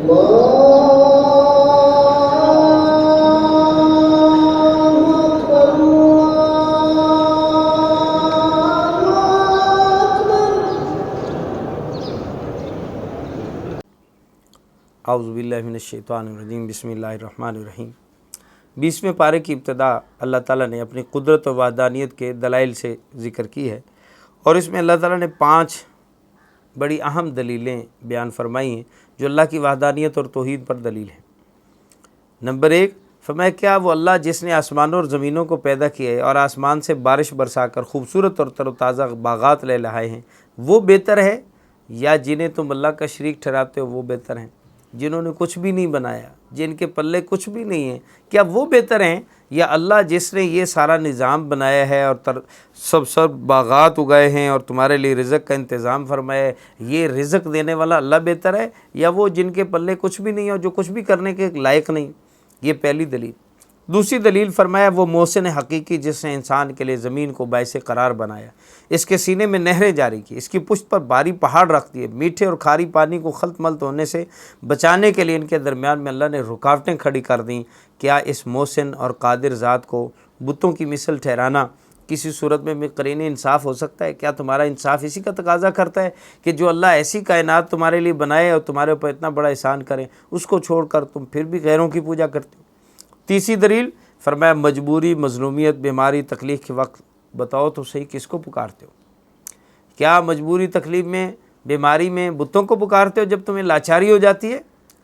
اعوذ باللہ من الشیطان الرجیم، بسم اللہ الرحمن الرحیم۔ 20ویں پارے کی ابتدا اللہ تعالیٰ نے اپنی قدرت و وحدانیت کے دلائل سے ذکر کی ہے، اور اس میں اللہ تعالیٰ نے 5 بڑی اہم دلیلیں بیان فرمائی ہیں جو اللہ کی وحدانیت اور توحید پر دلیل ہیں۔ نمبر 1، فرمایا کیا وہ اللہ جس نے آسمانوں اور زمینوں کو پیدا کیا ہے اور آسمان سے بارش برسا کر خوبصورت اور تر و تازہ باغات لے لائے ہیں، وہ بہتر ہے یا جنہیں تم اللہ کا شریک ٹھہراتے ہو وہ بہتر ہیں؟ جنہوں نے کچھ بھی نہیں بنایا، جن کے پلے کچھ بھی نہیں ہے، کیا وہ بہتر ہیں یا اللہ جس نے یہ سارا نظام بنایا ہے اور سب باغات اگائے ہیں اور تمہارے لیے رزق کا انتظام فرمایا ہے، یہ رزق دینے والا اللہ بہتر ہے یا وہ جن کے پلے کچھ بھی نہیں ہے اور جو کچھ بھی کرنے کے لائق نہیں؟ یہ پہلی دلیل۔ دوسری دلیل فرمایا وہ محسن حقیقی جس نے انسان کے لیے زمین کو باعث قرار بنایا، اس کے سینے میں نہریں جاری کی، اس کی پشت پر بھاری پہاڑ رکھ دیے، میٹھے اور کھاری پانی کو خلط ملط ہونے سے بچانے کے لیے ان کے درمیان میں اللہ نے رکاوٹیں کھڑی کر دیں۔ کیا اس محسن اور قادر ذات کو بتوں کی مثل ٹھہرانا کسی صورت میں قرین انصاف ہو سکتا ہے؟ کیا تمہارا انصاف اسی کا تقاضا کرتا ہے کہ جو اللہ ایسی کائنات تمہارے لیے بنائے اور تمہارے اوپر اتنا بڑا احسان کرے، اس کو چھوڑ کر تم پھر بھی غیروں کی پوجا کرتے ہو؟ تیسری دلیل فرمایا مجبوری، مظلومیت، بیماری، تکلیف کے وقت بتاؤ تو صحیح کس کو پکارتے ہو؟ کیا مجبوری، تکلیف میں، بیماری میں بتوں کو پکارتے ہو جب تمہیں لاچاری ہو جاتی ہے،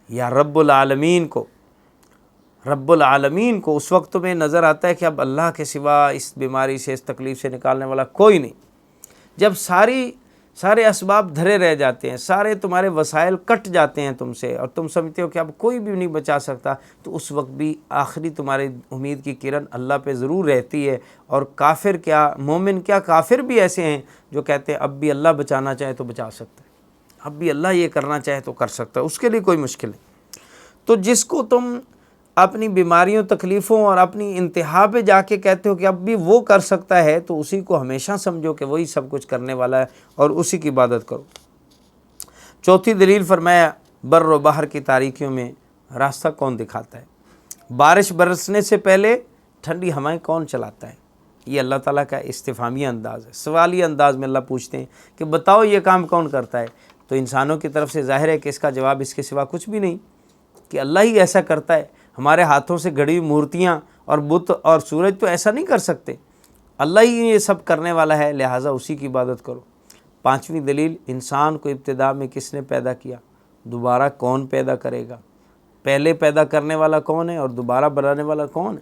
یا رب العالمین کو؟ رب العالمین کو اس وقت تمہیں نظر آتا ہے کہ اب اللہ کے سوا اس بیماری سے، اس تکلیف سے نکالنے والا کوئی نہیں، جب سارے اسباب دھرے رہ جاتے ہیں، سارے تمہارے وسائل کٹ جاتے ہیں تم سے اور تم سمجھتے ہو کہ اب کوئی بھی نہیں بچا سکتا، تو اس وقت بھی آخری تمہاری امید کی کرن اللہ پہ ضرور رہتی ہے۔ اور کافر کیا، مومن کیا، کافر بھی ایسے ہیں جو کہتے ہیں اب بھی اللہ بچانا چاہے تو بچا سکتا ہے، اب بھی اللہ یہ کرنا چاہے تو کر سکتا ہے، اس کے لیے کوئی مشکل نہیں۔ تو جس کو تم اپنی بیماریوں، تکلیفوں اور اپنی انتہا پہ جا کے کہتے ہو کہ اب بھی وہ کر سکتا ہے، تو اسی کو ہمیشہ سمجھو کہ وہی سب کچھ کرنے والا ہے اور اسی کی عبادت کرو۔ چوتھی دلیل فرمایا بر و بحر کی تاریکیوں میں راستہ کون دکھاتا ہے؟ بارش برسنے سے پہلے ٹھنڈی ہوائیں کون چلاتا ہے؟ یہ اللہ تعالیٰ کا استفہامیہ انداز ہے، سوالیہ انداز میں اللہ پوچھتے ہیں کہ بتاؤ یہ کام کون کرتا ہے؟ تو انسانوں کی طرف سے ظاہر ہے کہ اس کا جواب اس کے سوا کچھ بھی نہیں، کہ اللہ ہی ایسا کرتا ہے۔ ہمارے ہاتھوں سے گھڑی ہوئی مورتیاں اور بت اور سورج تو ایسا نہیں کر سکتے، اللہ ہی یہ سب کرنے والا ہے، لہٰذا اسی کی عبادت کرو۔ پانچویں دلیل انسان کو ابتدا میں کس نے پیدا کیا، دوبارہ کون پیدا کرے گا؟ پہلے پیدا کرنے والا کون ہے اور دوبارہ بنانے والا کون ہے؟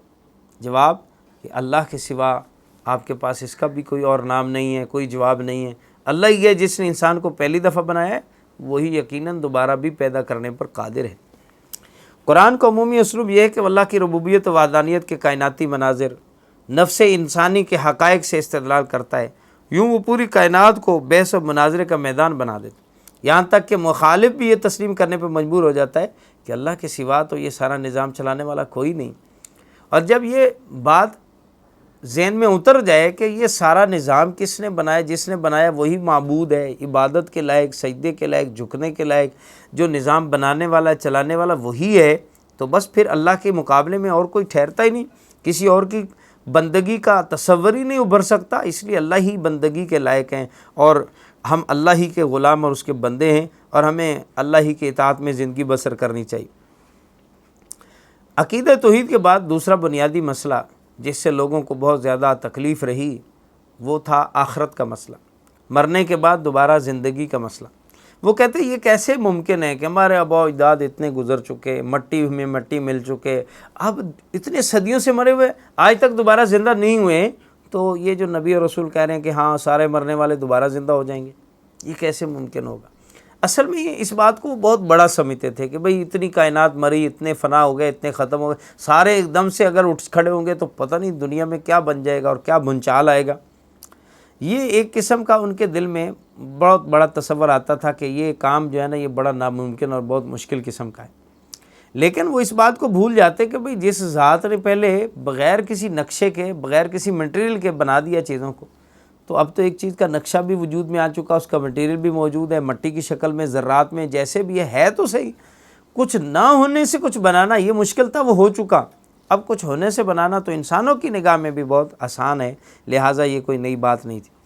جواب کہ اللہ کے سوا آپ کے پاس اس کا بھی کوئی اور نام نہیں ہے، کوئی جواب نہیں ہے۔ اللہ ہی ہے جس نے انسان کو پہلی دفعہ بنایا ہے، وہی یقیناً دوبارہ بھی پیدا کرنے پر قادر ہے۔ قرآن کا عمومی اسلوب یہ ہے کہ اللہ کی ربوبیت و وحدانیت کے کائناتی مناظر، نفس انسانی کے حقائق سے استدلال کرتا ہے، یوں وہ پوری کائنات کو بحث و مناظرے کا میدان بنا دیتا ہے، یہاں تک کہ مخالف بھی یہ تسلیم کرنے پر مجبور ہو جاتا ہے کہ اللہ کے سوا تو یہ سارا نظام چلانے والا کوئی نہیں۔ اور جب یہ بات ذہن میں اتر جائے کہ یہ سارا نظام کس نے بنایا، جس نے بنایا وہی معبود ہے، عبادت کے لائق، سجدے کے لائق، جھکنے کے لائق، جو نظام بنانے والا، چلانے والا وہی ہے، تو بس پھر اللہ کے مقابلے میں اور کوئی ٹھہرتا ہی نہیں، کسی اور کی بندگی کا تصور ہی نہیں ابھر سکتا۔ اس لیے اللہ ہی بندگی کے لائق ہیں اور ہم اللہ ہی کے غلام اور اس کے بندے ہیں، اور ہمیں اللہ ہی کے اطاعت میں زندگی بسر کرنی چاہیے۔ عقیدہ توحید کے بعد دوسرا بنیادی مسئلہ جس سے لوگوں کو بہت زیادہ تکلیف رہی وہ تھا آخرت کا مسئلہ، مرنے کے بعد دوبارہ زندگی کا مسئلہ۔ وہ کہتے ہیں یہ کیسے ممکن ہے کہ ہمارے آباء و اجداد اتنے گزر چکے، مٹی میں مٹی مل چکے، اب اتنے صدیوں سے مرے ہوئے آج تک دوبارہ زندہ نہیں ہوئے، تو یہ جو نبی اور رسول کہہ رہے ہیں کہ ہاں سارے مرنے والے دوبارہ زندہ ہو جائیں گے، یہ کیسے ممکن ہوگا؟ اصل میں یہ اس بات کو بہت بڑا سمجھتے تھے کہ بھئی اتنی کائنات مری، اتنے فنا ہو گئے، اتنے ختم ہو گئے، سارے ایک دم سے اگر اٹھ کھڑے ہوں گے تو پتہ نہیں دنیا میں کیا بن جائے گا اور کیا بھونچال آئے گا۔ یہ ایک قسم کا ان کے دل میں بہت بڑا تصور آتا تھا کہ یہ کام جو ہے نا یہ بڑا ناممکن اور بہت مشکل قسم کا ہے۔ لیکن وہ اس بات کو بھول جاتے کہ بھئی جس ذات نے پہلے بغیر کسی نقشے کے، بغیر کسی مٹیریل کے بنا دیا چیزوں کو، تو اب تو ایک چیز کا نقشہ بھی وجود میں آ چکا، اس کا مٹیریل بھی موجود ہے، مٹی کی شکل میں، ذرات میں، جیسے بھی ہے تو صحیح، کچھ نہ ہونے سے کچھ بنانا یہ مشکل تھا، وہ ہو چکا، اب کچھ ہونے سے بنانا تو انسانوں کی نگاہ میں بھی بہت آسان ہے، لہٰذا یہ کوئی نئی بات نہیں تھی۔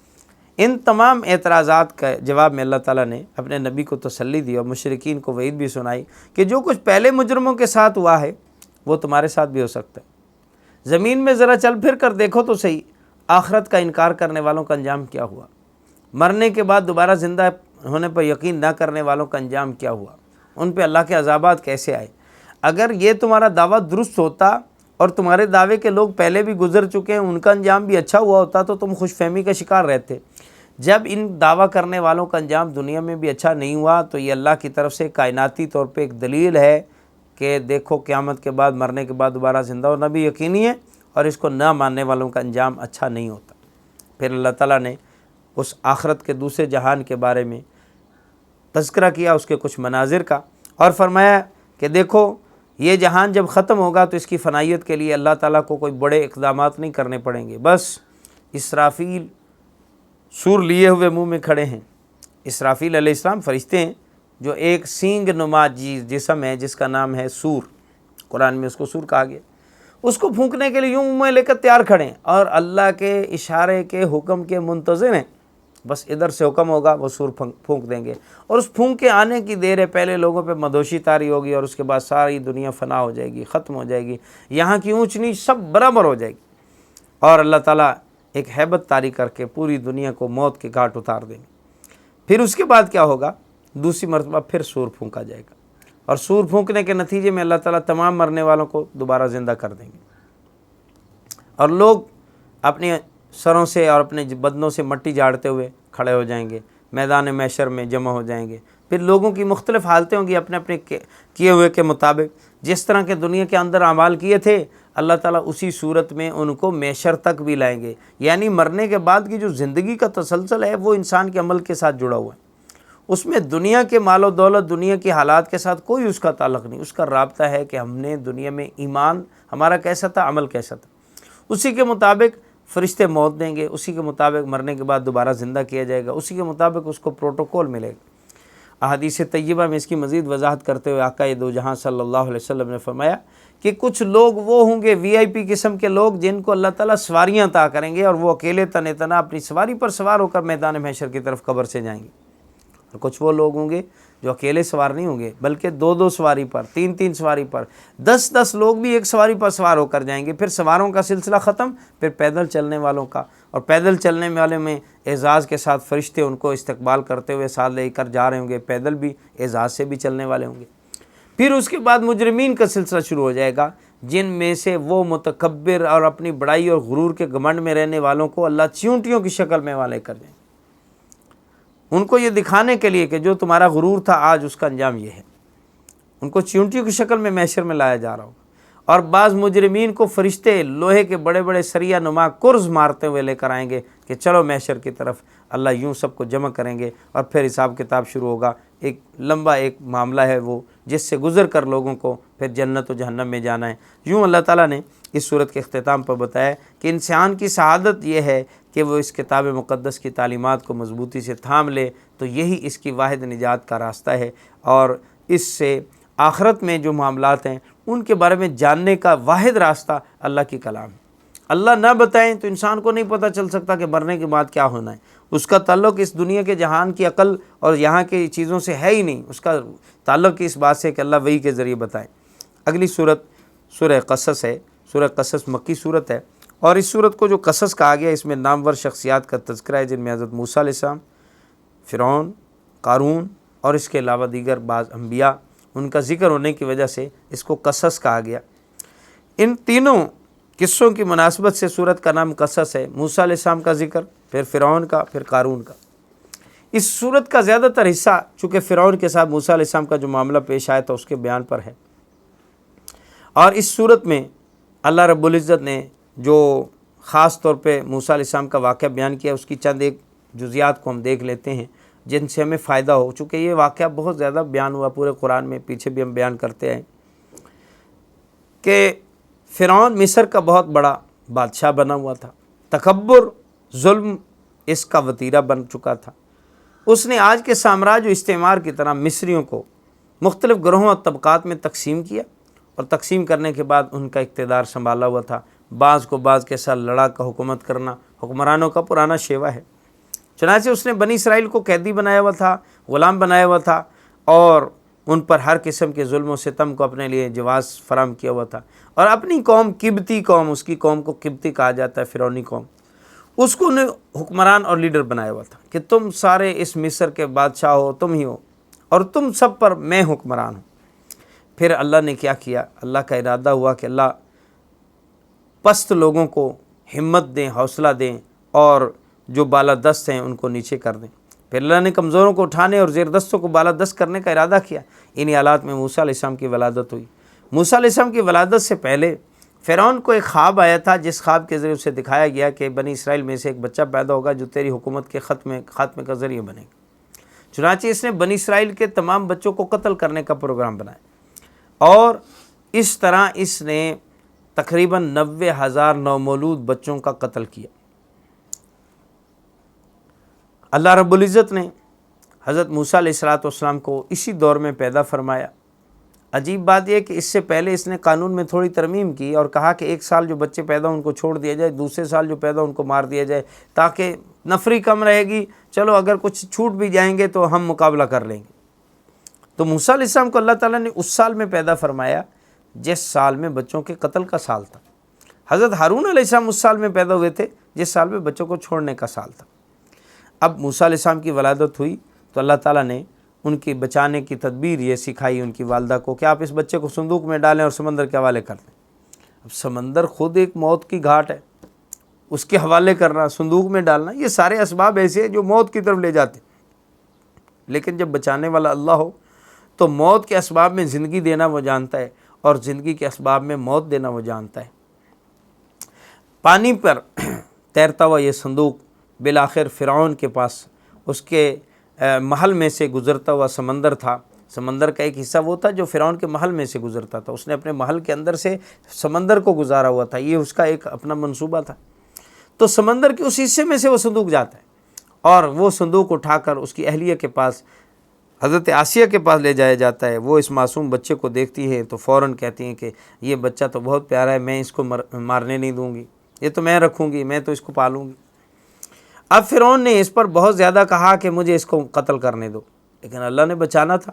ان تمام اعتراضات کا جواب میں اللہ تعالیٰ نے اپنے نبی کو تسلی دی اور مشرکین کو وعید بھی سنائی کہ جو کچھ پہلے مجرموں کے ساتھ ہوا ہے وہ تمہارے ساتھ بھی ہو سکتا ہے۔ زمین میں ذرا چل پھر کر دیکھو تو صحیح، آخرت کا انکار کرنے والوں کا انجام کیا ہوا، مرنے کے بعد دوبارہ زندہ ہونے پر یقین نہ کرنے والوں کا انجام کیا ہوا، ان پہ اللہ کے عذابات کیسے آئے۔ اگر یہ تمہارا دعویٰ درست ہوتا اور تمہارے دعوے کے لوگ پہلے بھی گزر چکے ہیں، ان کا انجام بھی اچھا ہوا ہوتا تو تم خوش فہمی کا شکار رہتے۔ جب ان دعویٰ کرنے والوں کا انجام دنیا میں بھی اچھا نہیں ہوا تو یہ اللہ کی طرف سے کائناتی طور پہ ایک دلیل ہے کہ دیکھو قیامت کے بعد، مرنے کے بعد دوبارہ زندہ ہونا بھی یقینی ہے، اور اس کو نہ ماننے والوں کا انجام اچھا نہیں ہوتا۔ پھر اللہ تعالیٰ نے اس آخرت کے دوسرے جہان کے بارے میں تذکرہ کیا، اس کے کچھ مناظر کا، اور فرمایا کہ دیکھو یہ جہان جب ختم ہوگا تو اس کی فنائیت کے لیے اللہ تعالیٰ کو کوئی بڑے اقدامات نہیں کرنے پڑیں گے، بس اسرافیل سور لیے ہوئے منہ میں کھڑے ہیں۔ اسرافیل علیہ السلام فرشتے ہیں جو ایک سینگ نما جسم ہے جس کا نام ہے سور، قرآن میں اس کو سور کہا گیا، اس کو پھونکنے کے لیے یوں منہ میں لے کر تیار کھڑے ہیں اور اللہ کے اشارے کے حکم کے منتظر ہیں، بس ادھر سے حکم ہوگا وہ سور پھونک دیں گے، اور اس پھونک کے آنے کی دیر ہے پہلے لوگوں پہ مدوشی طاری ہوگی اور اس کے بعد ساری دنیا فنا ہو جائے گی، ختم ہو جائے گی، یہاں کی اونچ نیچ سب برابر ہو جائے گی، اور اللہ تعالیٰ ایک ہیبت طاری کر کے پوری دنیا کو موت کے گھاٹ اتار دیں گے۔ پھر اس کے بعد کیا ہوگا؟ دوسری مرتبہ پھر سور پھونکا جائے گا، اور سور پھونکنے کے نتیجے میں اللہ تعالیٰ تمام مرنے والوں کو دوبارہ زندہ کر دیں گے، اور لوگ اپنی سروں سے اور اپنے بدنوں سے مٹی جاڑتے ہوئے کھڑے ہو جائیں گے، میدان محشر میں جمع ہو جائیں گے۔ پھر لوگوں کی مختلف حالتیں ہوں گی اپنے اپنے کیے ہوئے کے مطابق، جس طرح کے دنیا کے اندر اعمال کیے تھے اللہ تعالیٰ اسی صورت میں ان کو محشر تک بھی لائیں گے، یعنی مرنے کے بعد کی جو زندگی کا تسلسل ہے وہ انسان کے عمل کے ساتھ جڑا ہوا ہے، اس میں دنیا کے مال و دولت، دنیا کی حالات کے ساتھ کوئی اس کا تعلق نہیں، اس کا رابطہ ہے کہ ہم نے دنیا میں ایمان ہمارا کیسا تھا، عمل کیسا تھا، اسی کے مطابق فرشتے موت دیں گے، اسی کے مطابق مرنے کے بعد دوبارہ زندہ کیا جائے گا، اسی کے مطابق اس کو پروٹوکول ملے گا۔ احادیث طیبہ میں اس کی مزید وضاحت کرتے ہوئے آقا دو جہاں صلی اللہ علیہ وسلم نے فرمایا کہ کچھ لوگ وہ ہوں گے وی آئی پی قسم کے لوگ جن کو اللہ تعالیٰ سواریاں عطا کریں گے، اور وہ اکیلے تنے تنا اپنی سواری پر سوار ہو کر میدان محشر کی طرف قبر سے جائیں گے، اور کچھ وہ لوگ ہوں گے جو اکیلے سوار نہیں ہوں گے بلکہ دو دو سواری پر، تین تین سواری پر، 10 لوگ بھی ایک سواری پر سوار ہو کر جائیں گے۔ پھر سواروں کا سلسلہ ختم، پھر پیدل چلنے والوں کا، اور پیدل چلنے والے میں اعزاز کے ساتھ فرشتے ان کو استقبال کرتے ہوئے ساتھ لے کر جا رہے ہوں گے، پیدل بھی اعزاز سے بھی چلنے والے ہوں گے۔ پھر اس کے بعد مجرمین کا سلسلہ شروع ہو جائے گا، جن میں سے وہ متکبر اور اپنی بڑائی اور غرور کے گھمنڈ میں رہنے والوں کو اللہ چیونٹیوں کی شکل میں والے کر دیں، ان کو یہ دکھانے کے لیے کہ جو تمہارا غرور تھا آج اس کا انجام یہ ہے، ان کو چیونٹیوں کی شکل میں محشر میں لایا جا رہا ہوگا، اور بعض مجرمین کو فرشتے لوہے کے بڑے بڑے سریہ نما کرز مارتے ہوئے لے کر آئیں گے کہ چلو محشر کی طرف، اللہ یوں سب کو جمع کریں گے، اور پھر حساب کتاب شروع ہوگا۔ ایک لمبا ایک معاملہ ہے وہ جس سے گزر کر لوگوں کو پھر جنت و جہنم میں جانا ہے۔ یوں اللہ تعالیٰ نے اس صورت کے اختتام پر بتایا کہ انسان کی سعادت یہ ہے کہ وہ اس کتاب مقدس کی تعلیمات کو مضبوطی سے تھام لے، تو یہی اس کی واحد نجات کا راستہ ہے، اور اس سے آخرت میں جو معاملات ہیں ان کے بارے میں جاننے کا واحد راستہ اللہ کی کلام ہے۔ اللہ نہ بتائیں تو انسان کو نہیں پتہ چل سکتا کہ مرنے کے بعد کیا ہونا ہے، اس کا تعلق اس دنیا کے جہان کی عقل اور یہاں کی چیزوں سے ہے ہی نہیں، اس کا تعلق اس بات سے کہ اللہ وحی کے ذریعے بتائیں۔ اگلی صورت سورہ قصص ہے۔ سورہ قصص مکی صورت ہے، اور اس صورت کو جو قصص کہا گیا اس میں نامور شخصیات کا تذکرہ ہے، جن میں حضرت موسیٰ علیہ السلام، فرعون، قارون اور اس کے علاوہ دیگر بعض انبیاء، ان کا ذکر ہونے کی وجہ سے اس کو قصص کہا گیا۔ ان تینوں قصوں کی مناسبت سے صورت کا نام قصص ہے، موسیٰ علیہ السلام کا ذکر، پھر فرعون کا، پھر قارون کا۔ اس صورت کا زیادہ تر حصہ چونکہ فرعون کے ساتھ موسیٰ علیہ السلام کا جو معاملہ پیش آیا تھا اس کے بیان پر ہے، اور اس صورت میں اللہ رب العزت نے جو خاص طور پہ موسیٰ علیہ السلام کا واقعہ بیان کیا اس کی چند ایک جزیات کو ہم دیکھ لیتے ہیں جن سے ہمیں فائدہ ہو، چونکہ یہ واقعہ بہت زیادہ بیان ہوا پورے قرآن میں، پیچھے بھی ہم بیان کرتے ہیں کہ فرعون مصر کا بہت بڑا بادشاہ بنا ہوا تھا، تکبر، ظلم اس کا وتیرہ بن چکا تھا۔ اس نے آج کے سامراج و استعمار کی طرح مصریوں کو مختلف گروہوں اور طبقات میں تقسیم کیا، اور تقسیم کرنے کے بعد ان کا اقتدار سنبھالا ہوا تھا۔ بعض کو بعض کے ساتھ لڑا کر حکومت کرنا حکمرانوں کا پرانا شیوا ہے۔ چنانچہ اس نے بنی اسرائیل کو قیدی بنایا ہوا تھا، غلام بنایا ہوا تھا، اور ان پر ہر قسم کے ظلم و ستم کو اپنے لیے جواز فراہم کیا ہوا تھا۔ اور اپنی قوم قبطی قوم، اس کی قوم کو قبطی کہا جاتا ہے، فرعونی قوم، اس کو انہیں حکمران اور لیڈر بنایا ہوا تھا کہ تم سارے اس مصر کے بادشاہ ہو، تم ہی ہو، اور تم سب پر میں حکمران ہوں۔ پھر اللہ نے کیا کیا؟ اللہ کا ارادہ ہوا کہ اللہ پست لوگوں کو ہمت دیں، حوصلہ دیں، اور جو بالادست ہیں ان کو نیچے کر دیں۔ پھر اللہ نے کمزوروں کو اٹھانے اور زیر دستوں کو بالادست کرنے کا ارادہ کیا۔ انہی حالات میں موسیٰ علیہ السلام کی ولادت ہوئی۔ موسیٰ علیہ السلام کی ولادت سے پہلے فرعون کو ایک خواب آیا تھا، جس خواب کے ذریعے اسے دکھایا گیا کہ بنی اسرائیل میں سے ایک بچہ پیدا ہوگا جو تیری حکومت کے خاتمے کا ذریعہ بنے گا۔ چنانچہ اس نے بنی اسرائیل کے تمام بچوں کو قتل کرنے کا پروگرام بنایا، اور اس طرح اس نے تقریباً 90,000 نومولود بچوں کا قتل کیا۔ اللہ رب العزت نے حضرت موسیٰ علیہ السلام کو اسی دور میں پیدا فرمایا۔ عجیب بات یہ کہ اس سے پہلے اس نے قانون میں تھوڑی ترمیم کی اور کہا کہ ایک سال جو بچے پیدا ان کو چھوڑ دیا جائے، دوسرے سال جو پیدا ان کو مار دیا جائے، تاکہ نفری کم رہے گی، چلو اگر کچھ چھوٹ بھی جائیں گے تو ہم مقابلہ کر لیں گے۔ تو موسیٰ علیہ السلام کو اللہ تعالیٰ نے اس سال میں پیدا فرمایا جس سال میں بچوں کے قتل کا سال تھا۔ حضرت ہارون علیہ السلام اس سال میں پیدا ہوئے تھے جس سال میں بچوں کو چھوڑنے کا سال تھا۔ اب موسیٰ علیہ السلام کی ولادت ہوئی تو اللہ تعالیٰ نے ان کی بچانے کی تدبیر یہ سکھائی ان کی والدہ کو کہ آپ اس بچے کو صندوق میں ڈالیں اور سمندر کے حوالے کر دیں۔ اب سمندر خود ایک موت کی گھاٹ ہے، اس کے حوالے کرنا، صندوق میں ڈالنا، یہ سارے اسباب ایسے ہیں جو موت کی طرف لے جاتے، لیکن جب بچانے والا اللہ ہو تو موت کے اسباب میں زندگی دینا وہ جانتا ہے، اور زندگی کے اسباب میں موت دینا وہ جانتا ہے۔ پانی پر تیرتا ہوا یہ صندوق بالآخر فرعون کے پاس اس کے محل میں سے گزرتا ہوا سمندر تھا۔ سمندر کا ایک حصہ وہ تھا جو فرعون کے محل میں سے گزرتا تھا، اس نے اپنے محل کے اندر سے سمندر کو گزارا ہوا تھا، یہ اس کا ایک اپنا منصوبہ تھا۔ تو سمندر کے اس حصے میں سے وہ صندوق جاتا ہے، اور وہ صندوق اٹھا کر اس کی اہلیہ کے پاس، حضرت آسیہ کے پاس لے جایا جاتا ہے۔ وہ اس معصوم بچے کو دیکھتی ہے تو فوراً کہتی ہیں کہ یہ بچہ تو بہت پیارا ہے، میں اس کو مارنے نہیں دوں گی، یہ تو میں رکھوں گی، میں تو اس کو پالوں گی۔ اب فرعون نے اس پر بہت زیادہ کہا کہ مجھے اس کو قتل کرنے دو، لیکن اللہ نے بچانا تھا۔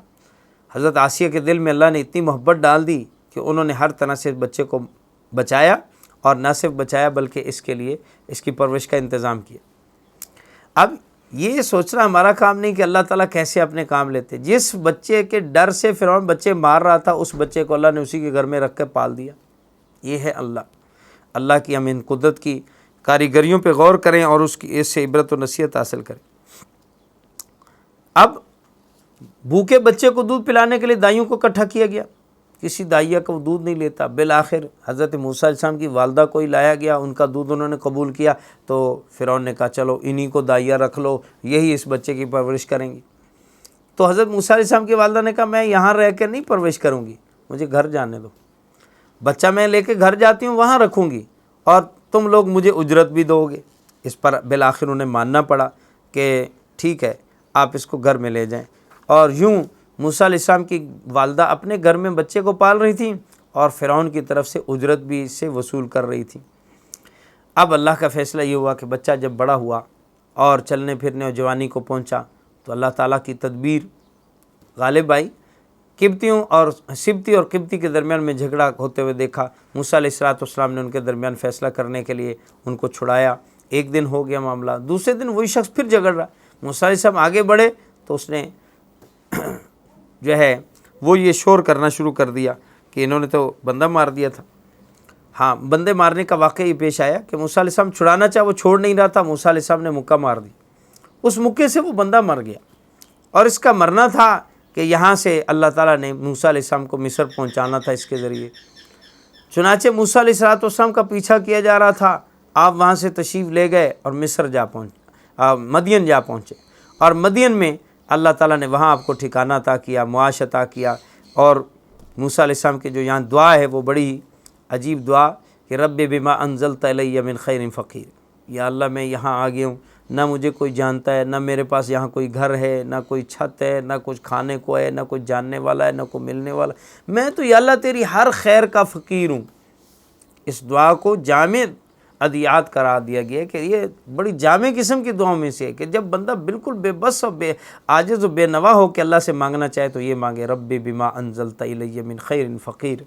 حضرت آسیہ کے دل میں اللہ نے اتنی محبت ڈال دی کہ انہوں نے ہر طرح سے بچے کو بچایا، اور نہ صرف بچایا بلکہ اس کے لیے اس کی پرورش کا انتظام کیا۔ اب یہ سوچنا ہمارا کام نہیں کہ اللہ تعالیٰ کیسے اپنے کام لیتے۔ جس بچے کے ڈر سے فرعون بچے مار رہا تھا، اس بچے کو اللہ نے اسی کے گھر میں رکھ کے پال دیا۔ یہ ہے اللہ کی ہم ان قدرت کی کاریگریوں پہ غور کریں اور اس سے عبرت و نصیحت حاصل کریں۔ اب بھوکے بچے کو دودھ پلانے کے لیے دائیوں کو اکٹھا کیا گیا، کسی دائیا کا وہ دودھ نہیں لیتا۔ بالآخر حضرت موسیٰ علیہ السلام کی والدہ کو ہی لایا گیا، ان کا دودھ انہوں نے قبول کیا، تو فرعون نے کہا چلو انہی کو دائیا رکھ لو، یہی اس بچے کی پرورش کریں گی۔ تو حضرت موسیٰ علیہ السلام کی والدہ نے کہا میں یہاں رہ کے نہیں پرورش کروں گی، مجھے گھر جانے دو، بچہ میں لے کے گھر جاتی ہوں، وہاں رکھوں گی، اور تم لوگ مجھے اجرت بھی دو گے۔ اس پر بالآخر انہیں ماننا پڑا کہ ٹھیک ہے آپ اس کو گھر میں لے جائیں، اور یوں موسیٰ علیہ السلام کی والدہ اپنے گھر میں بچے کو پال رہی تھیں اور فرعون کی طرف سے اجرت بھی اس سے وصول کر رہی تھیں۔ اب اللہ کا فیصلہ یہ ہوا کہ بچہ جب بڑا ہوا اور چلنے پھرنے اور جوانی کو پہنچا تو اللہ تعالیٰ کی تدبیر غالب آئی۔ قبطیوں اور سبتی اور قبطی کے درمیان میں جھگڑا ہوتے ہوئے دیکھا، موسیٰ علیہ السلام نے ان کے درمیان فیصلہ کرنے کے لیے ان کو چھڑایا۔ ایک دن ہو گیا معاملہ، دوسرے دن وہی شخص پھر جھگڑ رہا۔ موسیٰ علیہ السلام آگے بڑھے تو اس نے جو ہے وہ یہ شور کرنا شروع کر دیا کہ انہوں نے تو بندہ مار دیا تھا۔ ہاں، بندے مارنے کا واقعہ یہ پیش آیا کہ موسیٰ علیہ السلام چھڑانا چاہا، وہ چھوڑ نہیں رہا تھا، موسیٰ علیہ السلام نے مکہ مار دی، اس مکے سے وہ بندہ مر گیا، اور اس کا مرنا تھا کہ یہاں سے اللہ تعالیٰ نے موسیٰ علیہ السلام کو مصر پہنچانا تھا اس کے ذریعے۔ چنانچہ موسیٰ علیہ السلام کا پیچھا کیا جا رہا تھا، آپ وہاں سے تشریف لے گئے اور مصر مدین جا پہنچے، اور مدین میں اللہ تعالیٰ نے وہاں آپ کو ٹھکانہ عطا کیا، معاش عطا کیا۔ اور موسیٰ علیہ السلام کی جو یہاں دعا ہے وہ بڑی عجیب دعا کہ رب بما انزلت الی من خیر فقیر، یا اللہ میں یہاں آ گیا ہوں نہ مجھے کوئی جانتا ہے، نہ میرے پاس یہاں کوئی گھر ہے، نہ کوئی چھت ہے، نہ کچھ کھانے کو ہے، نہ کوئی جاننے والا ہے، نہ کوئی ملنے والا، میں تو یا اللہ تیری ہر خیر کا فقیر ہوں۔ اس دعا کو جامع ادعیات قرار دیا گیا کہ یہ بڑی جامع قسم کی دعاؤں میں سے ہے کہ جب بندہ بالکل بے بس اور بے عاجز و بے نوا ہو کہ اللہ سے مانگنا چاہے تو یہ مانگے، رب بما انزلت الی من خیر فقیر،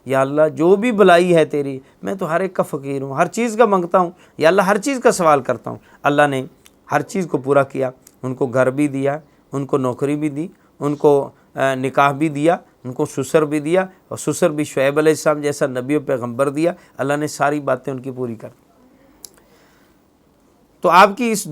یا اللہ جو بھی بھلائی ہے تیری میں تو ہر ایک کا فقیر ہوں، ہر چیز کا مانگتا ہوں، یا اللہ ہر چیز کا سوال کرتا ہوں۔ اللہ نے ہر چیز کو پورا کیا، ان کو گھر بھی دیا، ان کو نوکری بھی دی، ان کو نکاح بھی دیا، ان کو سسر بھی دیا، اور سسر بھی شعیب علیہ السلام جیسا نبی و پیغمبر دیا۔ اللہ نے ساری باتیں ان کی پوری کر دی۔ تو آپ کی اس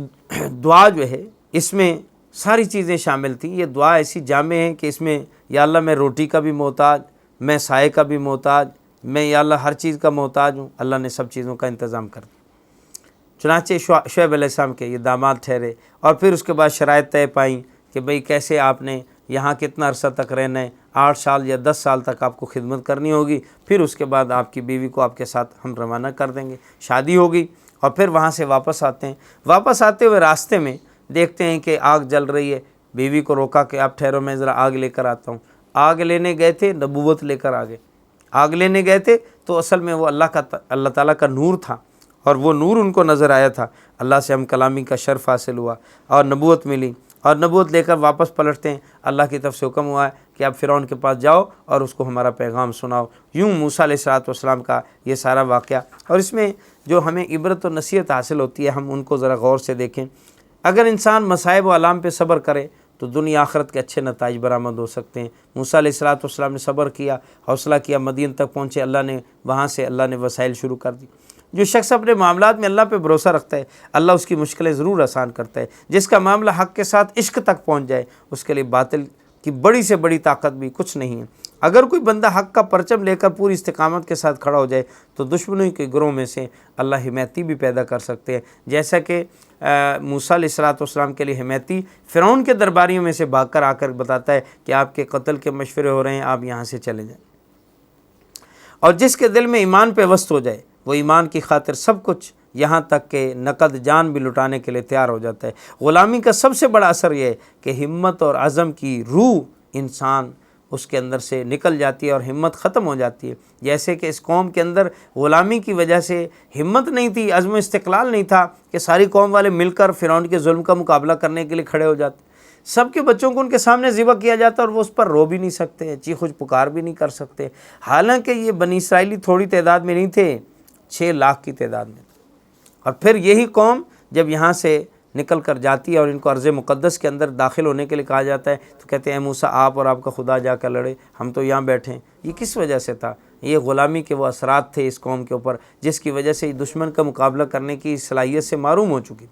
دعا جو ہے اس میں ساری چیزیں شامل تھیں۔ یہ دعا ایسی جامع ہے کہ اس میں یا اللہ میں روٹی کا بھی محتاج، میں سائے کا بھی محتاج، میں یا اللہ ہر چیز کا محتاج ہوں، اللہ نے سب چیزوں کا انتظام کر دیا۔ چنانچہ شعیب علیہ السلام کے یہ داماد ٹھہرے، اور پھر اس کے بعد شرائط طے پائیں کہ بھئی کیسے آپ نے یہاں کتنا عرصہ تک رہنا ہے، 8 سال یا 10 سال تک آپ کو خدمت کرنی ہوگی، پھر اس کے بعد آپ کی بیوی کو آپ کے ساتھ ہم روانہ کر دیں گے۔ شادی ہوگی، اور پھر وہاں سے واپس آتے ہیں۔ واپس آتے ہوئے راستے میں دیکھتے ہیں کہ آگ جل رہی ہے، بیوی کو روکا کہ آپ ٹھہرو میں ذرا آگ لے کر آتا ہوں۔ آگ لینے گئے تھے، نبوت لے کر آگے۔ آگ لینے گئے تھے تو اصل میں وہ اللہ تعالیٰ کا نور تھا، اور وہ نور ان کو نظر آیا تھا۔ اللہ سے ہم کلامی کا شرف حاصل ہوا اور نبوت ملی، اور نبوت لے کر واپس پلٹتے ہیں۔ اللہ کی طرف سے حکم ہوا ہے کہ آپ فرعون کے پاس جاؤ اور اس کو ہمارا پیغام سناؤ۔ یوں موسیٰ علیہ السلام کا یہ سارا واقعہ، اور اس میں جو ہمیں عبرت و نصیحت حاصل ہوتی ہے ہم ان کو ذرا غور سے دیکھیں۔ اگر انسان مصائب و آلام پہ صبر کرے تو دنیا آخرت کے اچھے نتائج برآمد ہو سکتے ہیں۔ موسیٰ علیہ السلام نے صبر کیا، حوصلہ کیا، مدین تک پہنچے، اللہ نے وہاں سے اللہ نے وسائل شروع کر دی۔ جو شخص اپنے معاملات میں اللہ پہ بھروسہ رکھتا ہے اللہ اس کی مشکلیں ضرور آسان کرتا ہے۔ جس کا معاملہ حق کے ساتھ عشق تک پہنچ جائے اس کے لیے باطل کی بڑی سے بڑی طاقت بھی کچھ نہیں ہے۔ اگر کوئی بندہ حق کا پرچم لے کر پوری استقامت کے ساتھ کھڑا ہو جائے تو دشمنوں کے گروہ میں سے اللہ حمایتی بھی پیدا کر سکتے ہیں، جیسا کہ موسیٰ علیہ السلام کے لیے حمایتی فرعون کے درباریوں میں سے بھاگ کر آ کر بتاتا ہے کہ آپ کے قتل کے مشورے ہو رہے ہیں، آپ یہاں سے چلے جائیں۔ اور جس کے دل میں ایمان پہ وسط ہو جائے وہ ایمان کی خاطر سب کچھ یہاں تک کہ نقد جان بھی لٹانے کے لیے تیار ہو جاتا ہے۔ غلامی کا سب سے بڑا اثر یہ ہے کہ ہمت اور عزم کی روح انسان اس کے اندر سے نکل جاتی ہے اور ہمت ختم ہو جاتی ہے۔ جیسے کہ اس قوم کے اندر غلامی کی وجہ سے ہمت نہیں تھی، عزم و استقلال نہیں تھا کہ ساری قوم والے مل کر فرعون کے ظلم کا مقابلہ کرنے کے لیے کھڑے ہو جاتے۔ سب کے بچوں کو ان کے سامنے ذبح کیا جاتا اور وہ اس پر رو بھی نہیں سکتے، چیخ و پکار بھی نہیں کر سکتے۔ حالانکہ یہ بنی اسرائیلی تھوڑی تعداد میں نہیں تھے، 6 لاکھ کی تعداد میں تھے۔ اور پھر یہی قوم جب یہاں سے نکل کر جاتی ہے اور ان کو ارض مقدس کے اندر داخل ہونے کے لیے کہا جاتا ہے تو کہتے ہیں اے موسیٰ آپ اور آپ کا خدا جا کر لڑے، ہم تو یہاں بیٹھے ہیں۔ یہ کس وجہ سے تھا؟ یہ غلامی کے وہ اثرات تھے اس قوم کے اوپر جس کی وجہ سے دشمن کا مقابلہ کرنے کی صلاحیت سے محروم ہو چکی تھی۔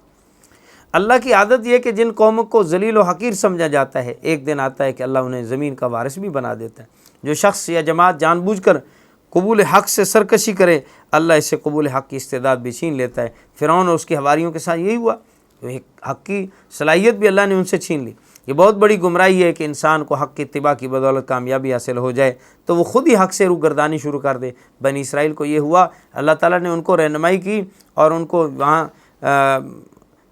اللہ کی عادت یہ کہ جن قوموں کو ذلیل و حقیر سمجھا جاتا ہے ایک دن آتا ہے کہ اللہ انہیں زمین کا وارث بھی بنا دیتا ہے۔ جو شخص یا جماعت جان بوجھ کر قبول حق سے سرکشی کرے اللہ اس سے قبول حق کی استعداد بھی چھین لیتا ہے۔ فرعون اور اس کے حواریوں کے ساتھ یہی ہوا، حق کی صلاحیت بھی اللہ نے ان سے چھین لی۔ یہ بہت بڑی گمراہی ہے کہ انسان کو حق کی اتباع کی بدولت کامیابی حاصل ہو جائے تو وہ خود ہی حق سے روگردانی شروع کر دے۔ بنی اسرائیل کو یہ ہوا، اللہ تعالیٰ نے ان کو رہنمائی کی اور ان کو وہاں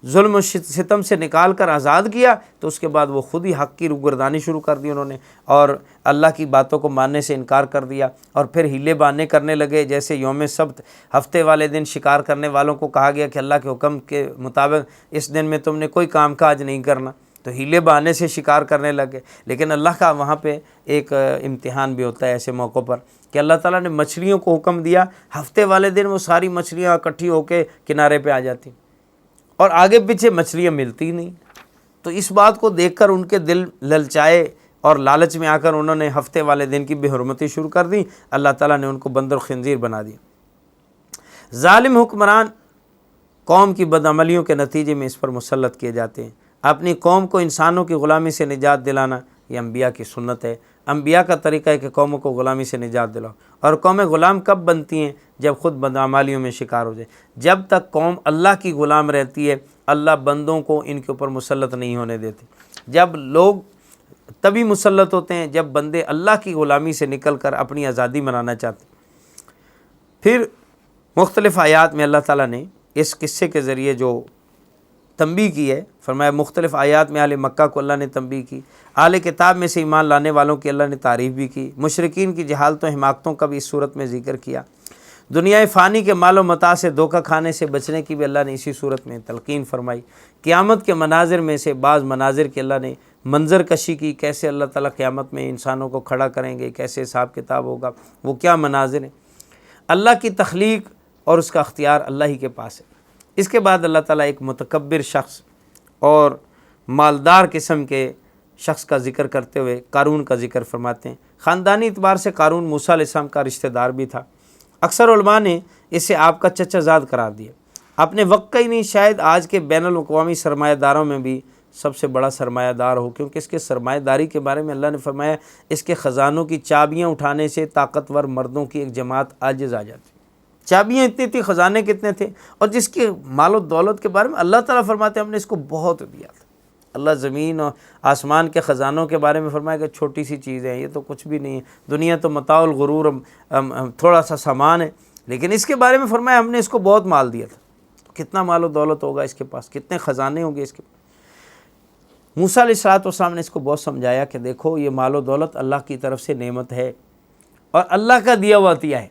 ظلم و ستم سے نکال کر آزاد کیا، تو اس کے بعد وہ خود ہی حق کی روگردانی شروع کر دی انہوں نے، اور اللہ کی باتوں کو ماننے سے انکار کر دیا، اور پھر ہیلے بہانے کرنے لگے۔ جیسے یوم سبت ہفتے والے دن شکار کرنے والوں کو کہا گیا کہ اللہ کے حکم کے مطابق اس دن میں تم نے کوئی کام کاج نہیں کرنا، تو ہیلے بہانے سے شکار کرنے لگے۔ لیکن اللہ کا وہاں پہ ایک امتحان بھی ہوتا ہے ایسے موقعوں پر کہ اللہ تعالیٰ نے مچھلیوں کو حکم دیا، ہفتے والے دن وہ ساری مچھلیاں اکٹھی ہو کے کنارے پہ آ جاتی اور آگے پیچھے مچھلیاں ملتی نہیں۔ تو اس بات کو دیکھ کر ان کے دل للچائے اور لالچ میں آ کر انہوں نے ہفتے والے دن کی بے حرمتی شروع کر دی۔ اللہ تعالیٰ نے ان کو بندر و خنزیر بنا دیا۔ ظالم حکمران قوم کی بدعملیوں کے نتیجے میں اس پر مسلط کیے جاتے ہیں۔ اپنی قوم کو انسانوں کی غلامی سے نجات دلانا یہ انبیاء کی سنت ہے۔ انبیاء کا طریقہ ہے کہ قوموں کو غلامی سے نجات دلاؤ، اور قومیں غلام کب بنتی ہیں؟ جب خود بدعمالیوں میں شکار ہو جائے۔ جب تک قوم اللہ کی غلام رہتی ہے اللہ بندوں کو ان کے اوپر مسلط نہیں ہونے دیتے۔ جب لوگ تبھی مسلط ہوتے ہیں جب بندے اللہ کی غلامی سے نکل کر اپنی آزادی منانا چاہتے ہیں۔ پھر مختلف آیات میں اللہ تعالیٰ نے اس قصے کے ذریعے جو تنبیہ کی ہے، فرمایا مختلف آیات میں اہل مکہ کو اللہ نے تنبیہ کی، اہل کتاب میں سے ایمان لانے والوں کی اللہ نے تعریف بھی کی، مشرکین کی جہالتوں حماقتوں کا بھی اس صورت میں ذکر کیا، دنیا فانی کے مال و متاع سے دھوکہ کھانے سے بچنے کی بھی اللہ نے اسی صورت میں تلقین فرمائی، قیامت کے مناظر میں سے بعض مناظر کے اللہ نے منظر کشی کی، کیسے اللہ تعالیٰ قیامت میں انسانوں کو کھڑا کریں گے، کیسے حساب کتاب ہوگا، وہ کیا مناظر ہیں۔ اللہ کی تخلیق اور اس کا اختیار اللہ ہی کے پاس ہے۔ اس کے بعد اللہ تعالیٰ ایک متکبر شخص اور مالدار قسم کے شخص کا ذکر کرتے ہوئے قارون کا ذکر فرماتے ہیں۔ خاندانی اعتبار سے قارون موسیٰ علیہ السلام کا رشتہ دار بھی تھا، اکثر علماء نے اسے آپ کا چچا زاد قرار دیا، اپنے وقت کا ہی نہیں شاید آج کے بین الاقوامی سرمایہ داروں میں بھی سب سے بڑا سرمایہ دار ہو، کیونکہ اس کے سرمایہ داری کے بارے میں اللہ نے فرمایا اس کے خزانوں کی چابیاں اٹھانے سے طاقتور مردوں کی ایک جماعت عاجز آ جاتی۔ چابیاں اتنی تھی، خزانے کتنے تھے، اور جس کے مال و دولت کے بارے میں اللہ تعالیٰ فرماتے ہیں ہم نے اس کو بہت دیا تھا۔ اللہ زمین اور آسمان کے خزانوں کے بارے میں فرمایا کہ چھوٹی سی چیز ہے، یہ تو کچھ بھی نہیں ہے، دنیا تو متاع الغرور، تھوڑا سا سامان ہے، لیکن اس کے بارے میں فرمایا ہم نے اس کو بہت مال دیا تھا۔ کتنا مال و دولت ہوگا اس کے پاس، کتنے خزانے ہوں گے اس کے پاس۔ موسیٰ علیہ السلام نے اس کو بہت سمجھایا کہ دیکھو یہ مال و دولت اللہ کی طرف سے نعمت ہے اور اللہ کا دیا ہوا عطیہ ہے،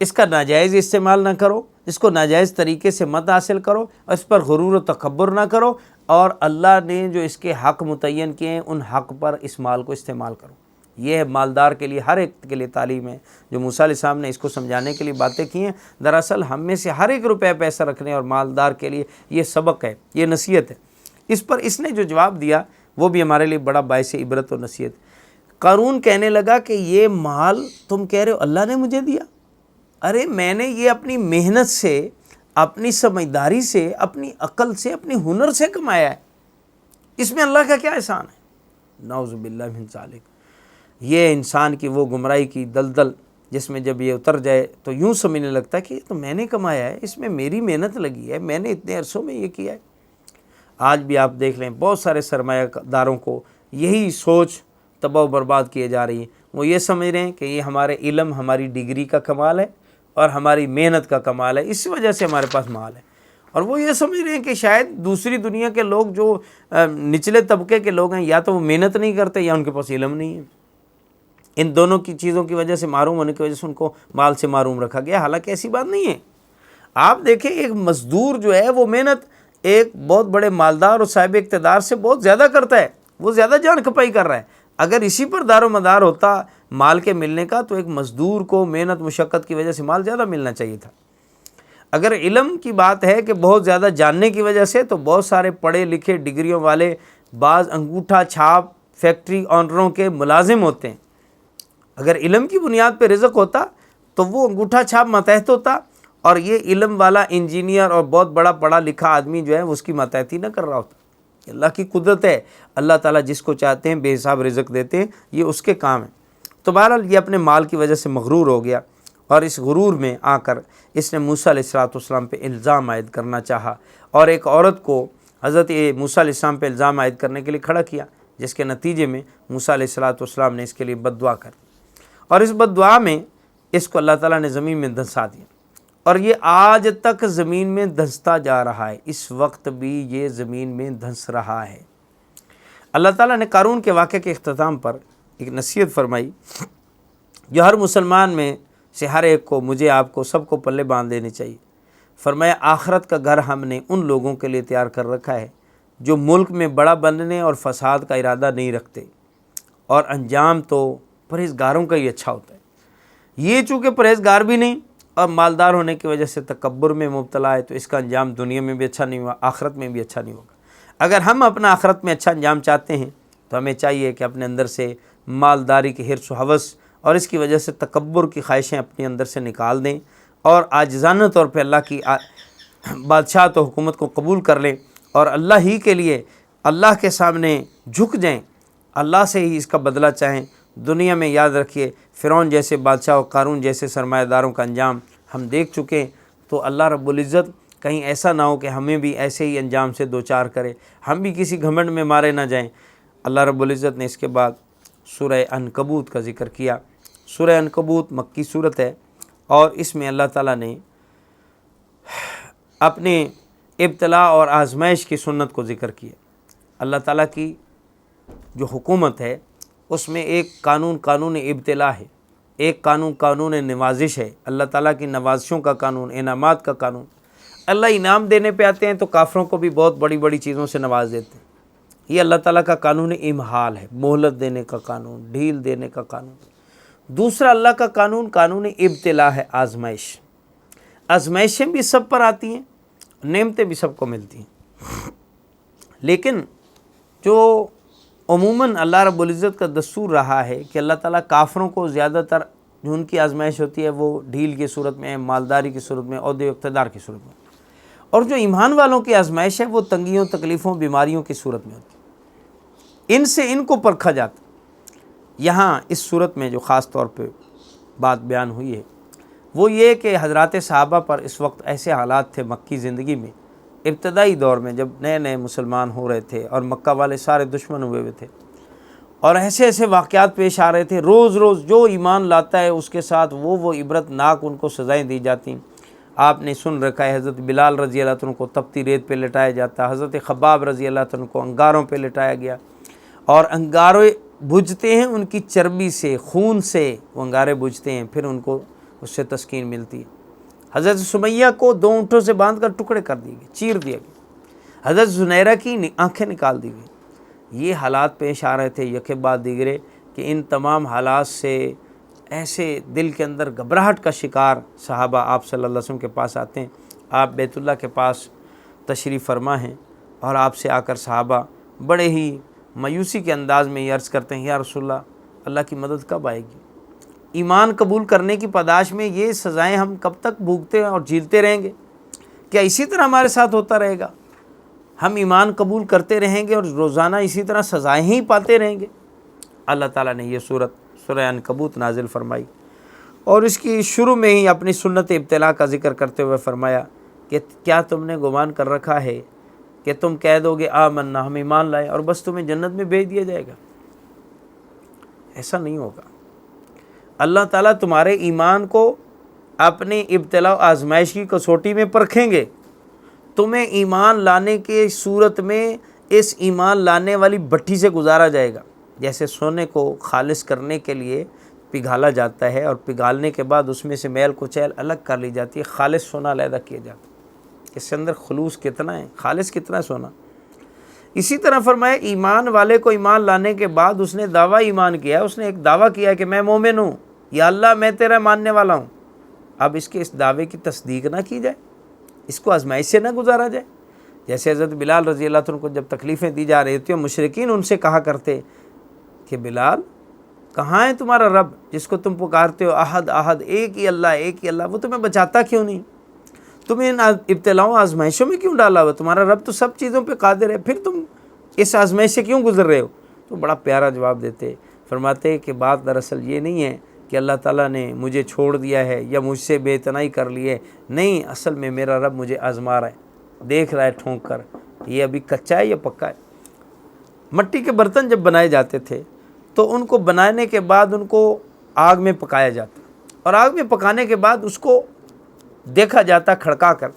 اس کا ناجائز استعمال نہ کرو، اس کو ناجائز طریقے سے مت حاصل کرو، اور اس پر غرور و تکبر نہ کرو، اور اللہ نے جو اس کے حق متعین کیے ہیں ان حق پر اس مال کو استعمال کرو۔ یہ ہے مالدار کے لیے، ہر ایک کے لیے تعلیم ہے جو موسیٰ علیہ السلام نے اس کو سمجھانے کے لیے باتیں کی ہیں۔ دراصل ہم میں سے ہر ایک روپے پیسہ رکھنے اور مالدار کے لیے یہ سبق ہے، یہ نصیحت ہے۔ اس پر اس نے جو جواب دیا وہ بھی ہمارے لیے بڑا باعث عبرت و نصیحت۔ قارون کہنے لگا کہ یہ مال تم کہہ رہے ہو اللہ نے مجھے دیا، ارے میں نے یہ اپنی محنت سے، اپنی سمجھداری سے، اپنی عقل سے، اپنی ہنر سے کمایا ہے، اس میں اللہ کا کیا احسان ہے؟ نعوذ باللہ من ذالک۔ یہ انسان کی وہ گمراہی کی دلدل جس میں جب یہ اتر جائے تو یوں سمجھنے لگتا ہے کہ یہ تو میں نے کمایا ہے، اس میں میری محنت لگی ہے، میں نے اتنے عرصوں میں یہ کیا ہے۔ آج بھی آپ دیکھ لیں بہت سارے سرمایہ داروں کو یہی سوچ تباہ و برباد کیے جا رہی ہے، وہ یہ سمجھ رہے ہیں کہ یہ ہمارے علم، ہماری ڈگری کا کمال ہے اور ہماری محنت کا کمال ہے، اس وجہ سے ہمارے پاس مال ہے، اور وہ یہ سمجھ رہے ہیں کہ شاید دوسری دنیا کے لوگ جو نچلے طبقے کے لوگ ہیں یا تو وہ محنت نہیں کرتے یا ان کے پاس علم نہیں ہے۔ ان دونوں کی چیزوں کی وجہ سے، معروم ہونے کی وجہ سے ان کو مال سے محروم رکھا گیا، حالانکہ ایسی بات نہیں ہے۔ آپ دیکھیں ایک مزدور جو ہے وہ محنت ایک بہت بڑے مالدار اور صاحب اقتدار سے بہت زیادہ کرتا ہے، وہ زیادہ جان کھپائی کر رہا ہے۔ اگر اسی پر دار و مدار ہوتا مال کے ملنے کا تو ایک مزدور کو محنت مشقت کی وجہ سے مال زیادہ ملنا چاہیے تھا۔ اگر علم کی بات ہے کہ بہت زیادہ جاننے کی وجہ سے، تو بہت سارے پڑھے لکھے ڈگریوں والے بعض انگوٹھا چھاپ فیکٹری آنروں کے ملازم ہوتے ہیں۔ اگر علم کی بنیاد پہ رزق ہوتا تو وہ انگوٹھا چھاپ ماتحت ہوتا، اور یہ علم والا انجینئر اور بہت بڑا پڑھا لکھا آدمی جو ہے وہ اس کی ماتحتی نہ کر رہا ہوتا۔ اللہ کی قدرت ہے، اللہ تعالیٰ جس کو چاہتے ہیں بے حساب رزق دیتے ہیں، یہ اس کے کام ہے۔ تو بہرحال یہ اپنے مال کی وجہ سے مغرور ہو گیا، اور اس غرور میں آ کر اس نے موسیٰ علیہ السلام پہ الزام عائد کرنا چاہا، اور ایک عورت کو حضرت موسیٰ علیہ السلام پہ الزام عائد کرنے کے لیے کھڑا کیا، جس کے نتیجے میں موسیٰ علیہ السلام نے اس کے لیے بد دعا کر دی، اور اس بد دعا میں اس کو اللہ تعالیٰ نے زمین میں دھنسا دیا، اور یہ آج تک زمین میں دھنستا جا رہا ہے، اس وقت بھی یہ زمین میں دھنس رہا ہے۔ اللہ تعالیٰ نے قارون کے واقعے کے اختتام پر ایک نصیحت فرمائی جو ہر مسلمان میں سے ہر ایک کو، مجھے، آپ کو، سب کو پلے باندھ لینی چاہیے۔ فرمایا آخرت کا گھر ہم نے ان لوگوں کے لیے تیار کر رکھا ہے جو ملک میں بڑا بننے اور فساد کا ارادہ نہیں رکھتے، اور انجام تو پرہیزگاروں کا ہی اچھا ہوتا ہے۔ یہ چونکہ پرہیزگار بھی نہیں اور مالدار ہونے کی وجہ سے تکبر میں مبتلا ہے، تو اس کا انجام دنیا میں بھی اچھا نہیں ہوا، آخرت میں بھی اچھا نہیں ہوگا۔ اگر ہم اپنا آخرت میں اچھا انجام چاہتے ہیں تو ہمیں چاہیے کہ اپنے اندر سے مالداری کی حرص و ہوس اور اس کی وجہ سے تکبر کی خواہشیں اپنے اندر سے نکال دیں، اور عاجزانہ طور پہ اللہ کی بادشاہت و حکومت کو قبول کر لیں، اور اللہ ہی کے لیے اللہ کے سامنے جھک جائیں، اللہ سے ہی اس کا بدلہ چاہیں۔ دنیا میں یاد رکھیے فرعون جیسے بادشاہ اور قارون جیسے سرمایہ داروں کا انجام ہم دیکھ چکے ہیں، تو اللہ رب العزت کہیں ایسا نہ ہو کہ ہمیں بھی ایسے ہی انجام سے دوچار کرے، ہم بھی کسی گھمنڈ میں مارے نہ جائیں۔ اللہ رب العزت نے اس کے بعد سورہ عنکبوت کا ذکر کیا۔ سورہ عنکبوت مکی صورت ہے، اور اس میں اللہ تعالیٰ نے اپنے ابتلا اور آزمائش کی سنت کو ذکر کیا۔ اللہ تعالیٰ کی جو حکومت ہے اس میں ایک قانون ابتلا ہے، ایک قانون نوازش ہے، اللہ تعالیٰ کی نوازشوں کا قانون، انعامات کا قانون۔ اللہ انعام دینے پہ آتے ہیں تو کافروں کو بھی بہت بڑی بڑی چیزوں سے نواز دیتے ہیں۔ یہ اللہ تعالیٰ کا قانون امہال ہے، مہلت دینے کا قانون، ڈھیل دینے کا قانون۔ دوسرا اللہ کا قانون ابتلا ہے، آزمائش۔ آزمائشیں بھی سب پر آتی ہیں، نعمتیں بھی سب کو ملتی ہیں، لیکن جو عموماً اللہ رب العزت کا دستور رہا ہے کہ اللہ تعالیٰ کافروں کو زیادہ تر جو ان کی آزمائش ہوتی ہے وہ ڈھیل کی صورت میں، مالداری کی صورت میں، عہدے و اقتدار کی صورت میں، اور جو ایمان والوں کی آزمائش ہے وہ تنگیوں، تکلیفوں، بیماریوں کی صورت میں ہوتی ہے۔ ان سے ان کو پرکھا جاتا۔ یہاں اس صورت میں جو خاص طور پہ بات بیان ہوئی ہے وہ یہ کہ حضرات صحابہ پر اس وقت ایسے حالات تھے مکی زندگی میں، ابتدائی دور میں جب نئے نئے مسلمان ہو رہے تھے اور مکہ والے سارے دشمن ہوئے ہوئے تھے، اور ایسے ایسے واقعات پیش آ رہے تھے، روز روز جو ایمان لاتا ہے اس کے ساتھ وہ عبرت ناک ان کو سزائیں دی جاتی۔ آپ نے سن رکھا ہے حضرت بلال رضی اللہ عنہ کو تپتی ریت پہ لٹایا جاتا، حضرت خباب رضی اللہ عنہ کو انگاروں پہ لٹایا گیا، اور انگارے بجھتے ہیں ان کی چربی سے، خون سے وہ انگارے بجھتے ہیں، پھر ان کو اس سے تسکین ملتی ہے۔ حضرت سمیہ کو 2 اونٹوں سے باندھ کر ٹکڑے کر دیے گئے، چیر دیا گیا، حضرت زنیرہ کی آنکھیں نکال دی گئی۔ یہ حالات پیش آ رہے تھے یکے بعد دیگرے کہ ان تمام حالات سے ایسے دل کے اندر گھبراہٹ کا شکار صحابہ آپ صلی اللہ علیہ وسلم کے پاس آتے ہیں۔ آپ بیت اللہ کے پاس تشریف فرما ہیں اور آپ سے آ کر صحابہ بڑے ہی مایوسی کے انداز میں یہ عرض کرتے ہیں، یا رسول اللہ کی مدد کب آئے گی؟ ایمان قبول کرنے کی پاداش میں یہ سزائیں ہم کب تک بھوگتے اور جھیلتے رہیں گے؟ کیا اسی طرح ہمارے ساتھ ہوتا رہے گا؟ ہم ایمان قبول کرتے رہیں گے اور روزانہ اسی طرح سزائیں ہی پاتے رہیں گے؟ اللہ تعالیٰ نے یہ سورہ عنکبوت نازل فرمائی اور اس کی شروع میں ہی اپنی سنت ابتلا کا ذکر کرتے ہوئے فرمایا کہ کیا تم نے گمان کر رکھا ہے کہ تم کہہ دو گے آمنا، ہم ایمان لائے، اور بس تمہیں جنت میں بھیج دیا جائے گا؟ ایسا نہیں ہوگا۔ اللہ تعالیٰ تمہارے ایمان کو اپنے ابتلا و آزمائش کی کسوٹی میں پرکھیں گے۔ تمہیں ایمان لانے کے صورت میں اس ایمان لانے والی بھٹی سے گزارا جائے گا، جیسے سونے کو خالص کرنے کے لیے پگھالا جاتا ہے اور پگھالنے کے بعد اس میں سے میل کچیل الگ کر لی جاتی ہے، خالص سونا علیحدہ کیا جاتا ہے۔ اس کے اندر خلوص کتنا ہے، خالص کتنا ہے سونا۔ اسی طرح فرمایا ایمان والے کو ایمان لانے کے بعد اس نے دعویٰ ایمان کیا ہے، اس نے ایک دعویٰ کیا ہے کہ میں مومن ہوں، یا اللہ میں تیرا ماننے والا ہوں۔ اب اس کے اس دعوے کی تصدیق نہ کی جائے، اس کو آزمائش سے نہ گزارا جائے۔ جیسے حضرت بلال رضی اللہ عنہ کو جب تکلیفیں دی جا رہی تھیں، مشرکین ان سے کہا کرتے کہ بلال کہاں ہے تمہارا رب جس کو تم پکارتے ہو، احد احد، ایک ہی اللہ، وہ تمہیں بچاتا کیوں نہیں؟ تمہیں ان ابتلاؤں آزمائشوں میں کیوں ڈالا ہوا؟ تمہارا رب تو سب چیزوں پہ قادر ہے، پھر تم اس آزمائش سے کیوں گزر رہے ہو؟ تو بڑا پیارا جواب دیتے، فرماتے کہ بات دراصل یہ نہیں ہے کہ اللہ تعالیٰ نے مجھے چھوڑ دیا ہے یا مجھ سے بے اتنائی کر لی ہے، نہیں، اصل میں میرا رب مجھے آزما رہا ہے، دیکھ رہا ہے ٹھونک کر یہ ابھی کچا ہے یا پکا ہے۔ مٹی کے برتن جب بنائے جاتے تھے تو ان کو بنانے کے بعد ان کو آگ میں پکایا جاتا، اور آگ میں پکانے کے بعد اس کو دیکھا جاتا کھڑکا کر،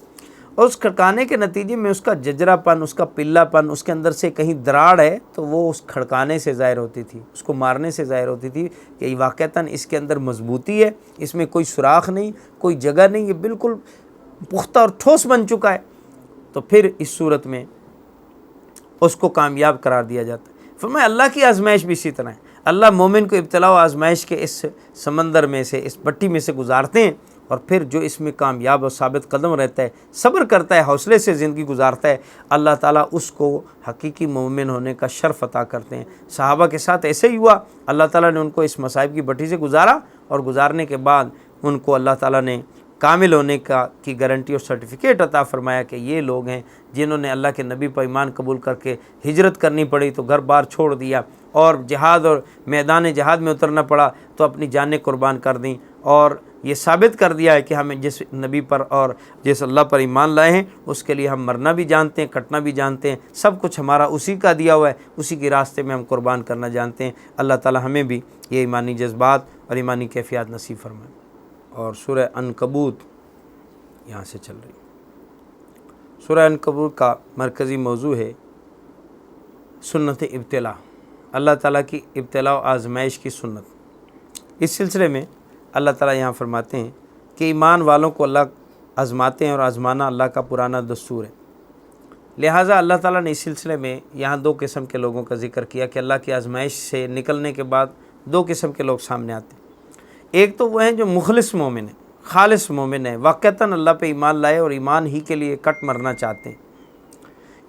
اور اس کھڑکانے کے نتیجے میں اس کا ججرا پن، اس کا پلا پن، اس کے اندر سے کہیں دراڑ ہے تو وہ اس کھڑکانے سے ظاہر ہوتی تھی، اس کو مارنے سے ظاہر ہوتی تھی کہ یہ واقعتاً اس کے اندر مضبوطی ہے، اس میں کوئی سوراخ نہیں، کوئی جگہ نہیں، یہ بالکل پختہ اور ٹھوس بن چکا ہے۔ تو پھر اس صورت میں اس کو کامیاب قرار دیا جاتا ہے۔ فرمایا اللہ کی آزمائش بھی اسی طرح ہے، اللہ مومن کو ابتلا و آزمائش کے اس سمندر میں سے، اس بٹی میں سے گزارتے ہیں، اور پھر جو اس میں کامیاب اور ثابت قدم رہتا ہے، صبر کرتا ہے، حوصلے سے زندگی گزارتا ہے، اللہ تعالیٰ اس کو حقیقی مومن ہونے کا شرف عطا کرتے ہیں۔ صحابہ کے ساتھ ایسے ہی ہوا، اللہ تعالیٰ نے ان کو اس مصائب کی بٹی سے گزارا، اور گزارنے کے بعد ان کو اللہ تعالیٰ نے کامل ہونے کی گارنٹی اور سرٹیفکیٹ عطا فرمایا کہ یہ لوگ ہیں جنہوں نے اللہ کے نبی پر ایمان قبول کر کے ہجرت کرنی پڑی تو گھر بار چھوڑ دیا، اور جہاد اور میدان جہاد میں اترنا پڑا تو اپنی جانیں قربان کر دیں، اور یہ ثابت کر دیا ہے کہ ہمیں جس نبی پر اور جس اللہ پر ایمان لائے ہیں اس کے لیے ہم مرنا بھی جانتے ہیں، کٹنا بھی جانتے ہیں، سب کچھ ہمارا اسی کا دیا ہوا ہے، اسی کے راستے میں ہم قربان کرنا جانتے ہیں۔ اللہ تعالی ہمیں بھی یہ ایمانی جذبات اور ایمانی کیفیات نصیب فرمائے۔ اور سورہ عنکبوت یہاں سے چل رہی ہے۔ سورہ عنکبوت کا مرکزی موضوع ہے سنت ابتلا، اللہ تعالیٰ کی ابتلا و آزمائش کی سنت۔ اس سلسلے میں اللہ تعالیٰ یہاں فرماتے ہیں کہ ایمان والوں کو اللہ آزماتے ہیں اور آزمانا اللہ کا پرانا دستور ہے۔ لہٰذا اللہ تعالیٰ نے اس سلسلے میں یہاں دو قسم کے لوگوں کا ذکر کیا کہ اللہ کی آزمائش سے نکلنے کے بعد دو قسم کے لوگ سامنے آتے ہیں۔ ایک تو وہ ہیں جو مخلص مومن ہیں، خالص مومن ہیں، واقعتاً اللہ پہ ایمان لائے اور ایمان ہی کے لیے کٹ مرنا چاہتے ہیں۔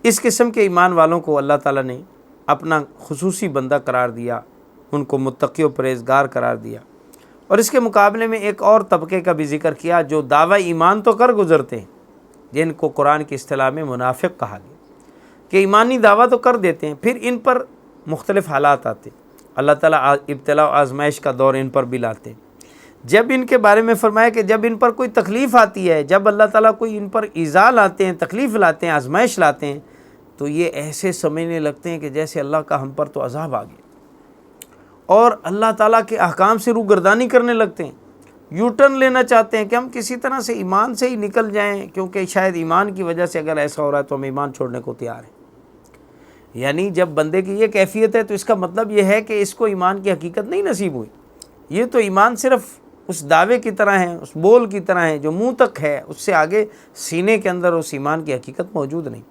اس قسم کے ایمان والوں کو اللہ تعالیٰ نے اپنا خصوصی بندہ قرار دیا، ان کو متقی و پرہیزگار قرار دیا۔ اور اس کے مقابلے میں ایک اور طبقے کا بھی ذکر کیا جو دعویٰ ایمان تو کر گزرتے ہیں، جن کو قرآن کی اصطلاح میں منافق کہا گیا، کہ ایمانی دعویٰ تو کر دیتے ہیں، پھر ان پر مختلف حالات آتے ہیں، اللہ تعالیٰ ابتلا و آزمائش کا دور ان پر بھی لاتے ہیں۔ جب ان کے بارے میں فرمایا کہ جب ان پر کوئی تکلیف آتی ہے، جب اللہ تعالیٰ کوئی ان پر ایذا لاتے ہیں، تکلیف لاتے ہیں، آزمائش لاتے ہیں، تو یہ ایسے سمجھنے لگتے ہیں کہ جیسے اللہ کا ہم پر تو عذاب آ گیا، اور اللہ تعالیٰ کے احکام سے روگردانی کرنے لگتے ہیں، یو ٹرن لینا چاہتے ہیں کہ ہم کسی طرح سے ایمان سے ہی نکل جائیں، کیونکہ شاید ایمان کی وجہ سے اگر ایسا ہو رہا ہے تو ہم ایمان چھوڑنے کو تیار ہیں۔ یعنی جب بندے کی یہ کیفیت ہے تو اس کا مطلب یہ ہے کہ اس کو ایمان کی حقیقت نہیں نصیب ہوئی، یہ تو ایمان صرف اس دعوے کی طرح ہے، اس بول کی طرح ہے جو منہ تک ہے، اس سے آگے سینے کے اندر اس ایمان کی حقیقت موجود نہیں۔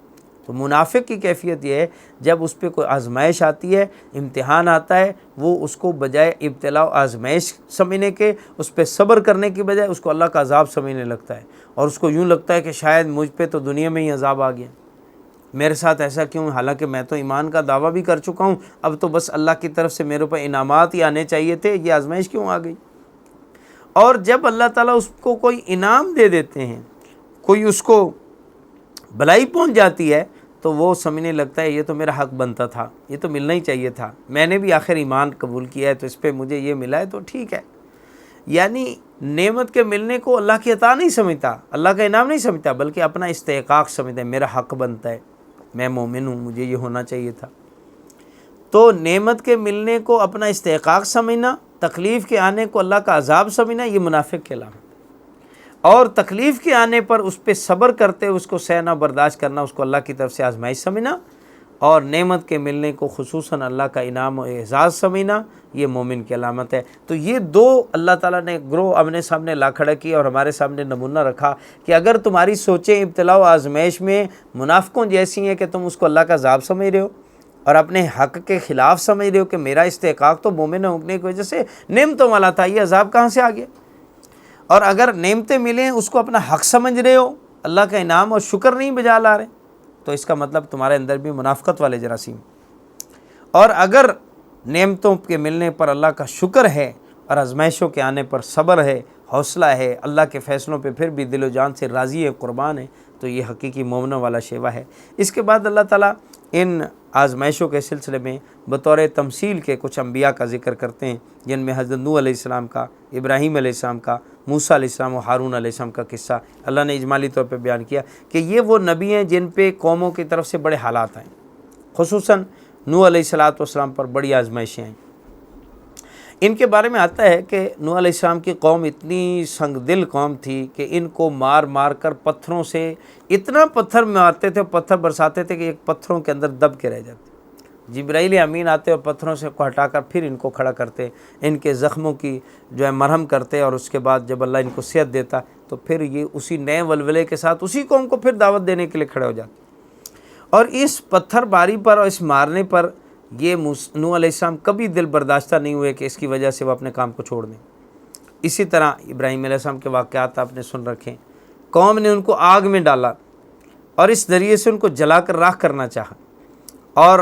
تو منافق کی کیفیت یہ ہے جب اس پہ کوئی آزمائش آتی ہے، امتحان آتا ہے، وہ اس کو بجائے ابتلا و آزمائش سمجھنے کے، اس پہ صبر کرنے کی بجائے اس کو اللہ کا عذاب سمجھنے لگتا ہے، اور اس کو یوں لگتا ہے کہ شاید مجھ پہ تو دنیا میں ہی عذاب آ گیا، میرے ساتھ ایسا کیوں، حالانکہ میں تو ایمان کا دعویٰ بھی کر چکا ہوں، اب تو بس اللہ کی طرف سے میرے اوپر انعامات ہی آنے چاہیے تھے، یہ آزمائش کیوں آ گئی؟ اور جب اللہ تعالیٰ اس کو کوئی انعام دے دیتے ہیں، کوئی اس کو بھلائی پہنچ جاتی ہے، تو وہ سمجھنے لگتا ہے یہ تو میرا حق بنتا تھا، یہ تو ملنا ہی چاہیے تھا، میں نے بھی آخر ایمان قبول کیا ہے تو اس پہ مجھے یہ ملا ہے تو ٹھیک ہے۔ یعنی نعمت کے ملنے کو اللہ کی عطا نہیں سمجھتا، اللہ کا انعام نہیں سمجھتا، بلکہ اپنا استحقاق سمجھتا ہے، میرا حق بنتا ہے، میں مومن ہوں، مجھے یہ ہونا چاہیے تھا۔ تو نعمت کے ملنے کو اپنا استحقاق سمجھنا، تکلیف کے آنے کو اللہ کا عذاب سمجھنا، یہ منافق کے علامت ہے۔ اور تکلیف کے آنے پر اس پہ صبر کرتے، اس کو سہنا برداشت کرنا، اس کو اللہ کی طرف سے آزمائش سمجھنا، اور نعمت کے ملنے کو خصوصاً اللہ کا انعام و اعزاز سمجھنا، یہ مومن کی علامت ہے۔ تو یہ دو اللہ تعالیٰ نے گروہ اپنے سامنے لا کھڑا کیا اور ہمارے سامنے نمونہ رکھا کہ اگر تمہاری سوچیں ابتلا و آزمائش میں منافقوں جیسی ہیں کہ تم اس کو اللہ کا عذاب سمجھ رہے ہو اور اپنے حق کے خلاف سمجھ رہے ہو کہ میرا استحقاق تو مومن ہونے کی وجہ سے نعمتوں والا تھا، یہ عذاب کہاں سے آ گیا؟ اور اگر نعمتیں ملیں اس کو اپنا حق سمجھ رہے ہو، اللہ کا انعام اور شکر نہیں بجا لا رہے، تو اس کا مطلب تمہارے اندر بھی منافقت والے جراثیم۔ اور اگر نعمتوں کے ملنے پر اللہ کا شکر ہے اور آزمائشوں کے آنے پر صبر ہے، حوصلہ ہے، اللہ کے فیصلوں پہ پھر بھی دل و جان سے راضی ہے، قربان ہے، تو یہ حقیقی مومنوں والا شیوہ ہے۔ اس کے بعد اللہ تعالیٰ ان آزمائشوں کے سلسلے میں بطور تمثیل کے کچھ انبیاء کا ذکر کرتے ہیں، جن میں حضرت نوح علیہ السلام کا، ابراہیم علیہ السلام کا، موسیٰ علیہ السلام و ہارون علیہ السلام کا قصہ اللہ نے اجمالی طور پہ بیان کیا کہ یہ وہ نبی ہیں جن پہ قوموں کی طرف سے بڑے حالات آئے، خصوصاً نوح علیہ السلام پر بڑی آزمائشیں آئیں۔ ان کے بارے میں آتا ہے کہ نوح علیہ السلام کی قوم اتنی سنگ دل قوم تھی کہ ان کو مار مار کر پتھروں سے اتنا پتھر مارتے تھے، پتھر برساتے تھے کہ ایک پتھروں کے اندر دب کے رہ جاتے۔ جبرائیل امین آتے اور پتھروں سے کو ہٹا کر پھر ان کو کھڑا کرتے، ان کے زخموں کی جو ہے مرہم کرتے، اور اس کے بعد جب اللہ ان کو صحت دیتا تو پھر یہ اسی نئے ولولے کے ساتھ اسی قوم کو پھر دعوت دینے کے لیے کھڑے ہو جاتے۔ اور اس پتھر باری پر اور اس مارنے پر یہ نوح علیہ السلام کبھی دل برداشتہ نہیں ہوئے کہ اس کی وجہ سے وہ اپنے کام کو چھوڑ دیں۔ اسی طرح ابراہیم علیہ السلام کے واقعات آپ نے سن رکھے، قوم نے ان کو آگ میں ڈالا اور اس ذریعے سے ان کو جلا کر راکھ کرنا چاہا، اور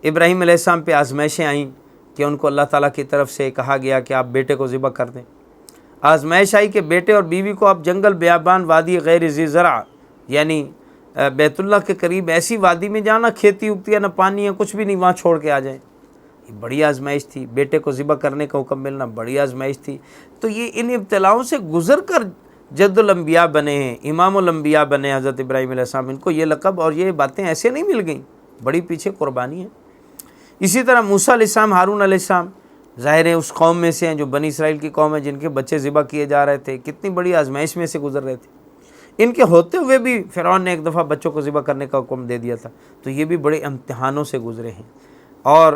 ابراہیم علیہ السلام پہ آزمائشیں آئیں کہ ان کو اللہ تعالیٰ کی طرف سے کہا گیا کہ آپ بیٹے کو ذبح کر دیں۔ آزمائش آئی کہ بیٹے اور بیوی کو آپ جنگل بیابان وادی غیر ذی زرع، یعنی بیت اللہ کے قریب ایسی وادی میں جانا، کھیتی اگتی ہے، نہ پانی ہے، کچھ بھی نہیں، وہاں چھوڑ کے آ جائیں۔ یہ بڑی آزمائش تھی، بیٹے کو ذبح کرنے کا حکم ملنا بڑی آزمائش تھی۔ تو یہ ان ابتلاؤں سے گزر کر جد الانبیاء بنے ہیں، امام الانبیاء بنے حضرت ابراہیم علیہ السلام، ان کو یہ لقب اور یہ باتیں ایسے نہیں مل گئیں، بڑی پیچھے قربانی ہے۔ اسی طرح موسیٰ علیہ السلام، ہارون علیہ السلام ظاہر ہے اس قوم میں سے ہیں جو بنی اسرائیل کی قوم ہے، جن کے بچے ذبح کیے جا رہے تھے، کتنی بڑی آزمائش میں سے گزر رہے تھے۔ ان کے ہوتے ہوئے بھی فرعون نے ایک دفعہ بچوں کو ذبح کرنے کا حکم دے دیا تھا. تو یہ بھی بڑے امتحانوں سے گزرے ہیں. اور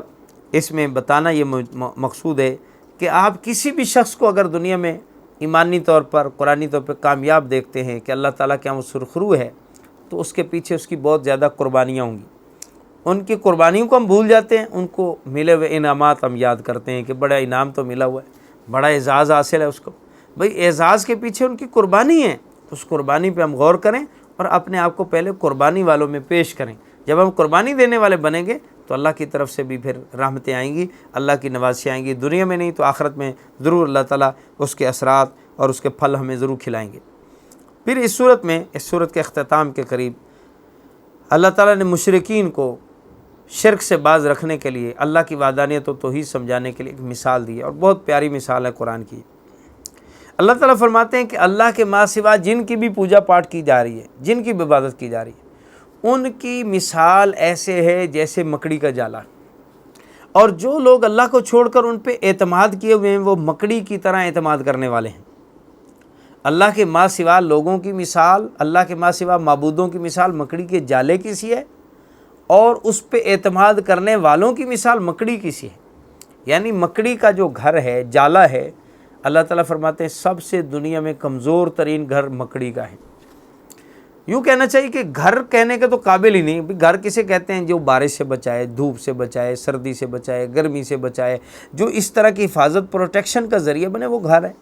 اس میں بتانا یہ مقصود ہے کہ آپ کسی بھی شخص کو اگر دنیا میں ایمانی طور پر قرآنی طور پہ کامیاب دیکھتے ہیں کہ اللہ تعالیٰ کے یہاں وہ سرخرو ہے، تو اس کے پیچھے اس کی بہت زیادہ قربانیاں ہوں گی. ان کی قربانیوں کو ہم بھول جاتے ہیں، ان کو ملے ہوئے انعامات ہم یاد کرتے ہیں کہ بڑا انعام تو ملا ہوا ہے، بڑا اعزاز حاصل ہے اس کو. بھئی اعزاز کے پیچھے ان کی قربانی ہے، اس قربانی پہ ہم غور کریں اور اپنے آپ کو پہلے قربانی والوں میں پیش کریں. جب ہم قربانی دینے والے بنیں گے تو اللہ کی طرف سے بھی پھر رحمتیں آئیں گی، اللہ کی نوازشیں آئیں گی، دنیا میں نہیں تو آخرت میں ضرور اللہ تعالیٰ اس کے اثرات اور اس کے پھل ہمیں ضرور کھلائیں گے. پھر اس صورت کے اختتام کے قریب اللہ تعالیٰ نے مشرکین کو شرک سے باز رکھنے کے لیے اللہ کی وحدانیت و توحید سمجھانے کے لیے ایک مثال دی ہے، اور بہت پیاری مثال ہے قرآن کی. اللہ تعالیٰ فرماتے ہیں کہ اللہ کے ماں سوا جن کی بھی پوجا پاٹ کی جا رہی ہے، جن کی بھی عبادت کی جا رہی ہے، ان کی مثال ایسے ہے جیسے مکڑی کا جالا. اور جو لوگ اللہ کو چھوڑ کر ان پہ اعتماد کیے ہوئے ہیں وہ مکڑی کی طرح اعتماد کرنے والے ہیں. اللہ کے ماں سوا لوگوں کی مثال، اللہ کے ماں سوا معبودوں کی مثال مکڑی کے جالے کی سی ہے، اور اس پہ اعتماد کرنے والوں کی مثال مکڑی کی سی ہے. یعنی مکڑی کا جو گھر ہے، جالا ہے، اللہ تعالیٰ فرماتے ہیں سب سے دنیا میں کمزور ترین گھر مکڑی کا ہے. یوں کہنا چاہیے کہ گھر کہنے کے تو قابل ہی نہیں. گھر کسے کہتے ہیں؟ جو بارش سے بچائے، دھوپ سے بچائے، سردی سے بچائے، گرمی سے بچائے، جو اس طرح کی حفاظت پروٹیکشن کا ذریعہ بنے، وہ گھر ہے.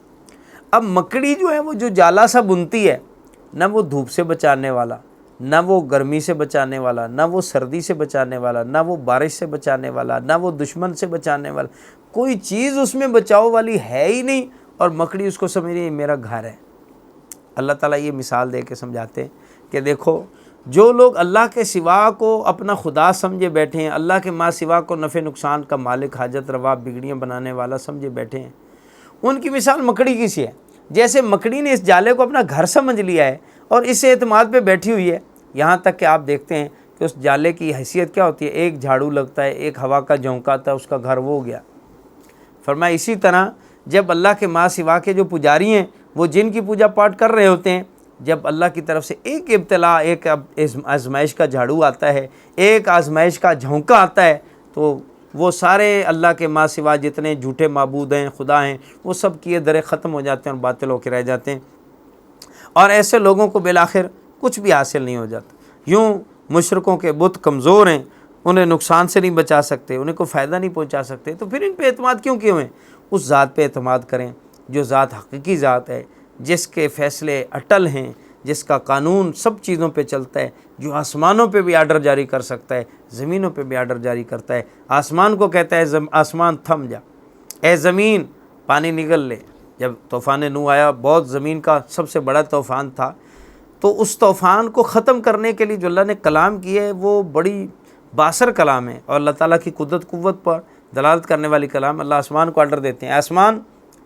اب مکڑی جو ہے وہ جو جالا سا بنتی ہے، نہ وہ دھوپ سے بچانے والا، نہ وہ گرمی سے بچانے والا، نہ وہ سردی سے بچانے والا، نہ وہ بارش سے بچانے والا، نہ وہ دشمن سے بچانے والا، کوئی چیز اس میں بچاؤ والی ہے ہی نہیں، اور مکڑی اس کو سمجھ رہی ہے میرا گھر ہے. اللہ تعالیٰ یہ مثال دے کے سمجھاتے ہیں کہ دیکھو جو لوگ اللہ کے سوا کو اپنا خدا سمجھے بیٹھے ہیں، اللہ کے ماں سوا کو نفع نقصان کا مالک، حاجت روا، بگڑیاں بنانے والا سمجھے بیٹھے ہیں، ان کی مثال مکڑی کی سی ہے. جیسے مکڑی نے اس جالے کو اپنا گھر سمجھ لیا ہے اور اس اعتماد پہ بیٹھی ہوئی ہے، یہاں تک کہ آپ دیکھتے ہیں کہ اس جالے کی حیثیت کیا ہوتی ہے، ایک جھاڑو لگتا ہے، ایک ہوا کا جھونکا آتا ہے، اس کا گھر وہ ہو گیا. فرمایا اسی طرح جب اللہ کے ماں سوا کے جو پجاری ہیں وہ جن کی پوجا پاٹ کر رہے ہوتے ہیں، جب اللہ کی طرف سے ایک ابتلا، ایک آزمائش کا جھاڑو آتا ہے، ایک آزمائش کا جھونکا آتا ہے، تو وہ سارے اللہ کے ماں سوا جتنے جھوٹے معبود ہیں، خدا ہیں، وہ سب کیے درے ختم ہو جاتے ہیں اور باطل ہو کے رہ جاتے ہیں. اور ایسے لوگوں کو بالآخر کچھ بھی حاصل نہیں ہو جاتا. یوں مشرکوں کے بت کمزور ہیں، انہیں نقصان سے نہیں بچا سکتے، انہیں کوئی فائدہ نہیں پہنچا سکتے، تو پھر ان پہ اعتماد کیوں کیے ہوئے؟ اس ذات پہ اعتماد کریں جو ذات حقیقی ذات ہے، جس کے فیصلے اٹل ہیں، جس کا قانون سب چیزوں پہ چلتا ہے، جو آسمانوں پہ بھی آرڈر جاری کر سکتا ہے، زمینوں پہ بھی آرڈر جاری کرتا ہے. آسمان کو کہتا ہے آسمان تھم جا، اے زمین پانی نگل لے. جب طوفان نوح آیا، بہت زمین کا سب سے بڑا طوفان تھا، تو اس طوفان کو ختم کرنے کے لیے جو اللہ نے کلام کیا ہے وہ بڑی باثر کلام ہے، اور اللہ تعالیٰ کی قدرت قوت پر دلالت کرنے والی کلام. اللہ آسمان کو آرڈر دیتے ہیں، آسمان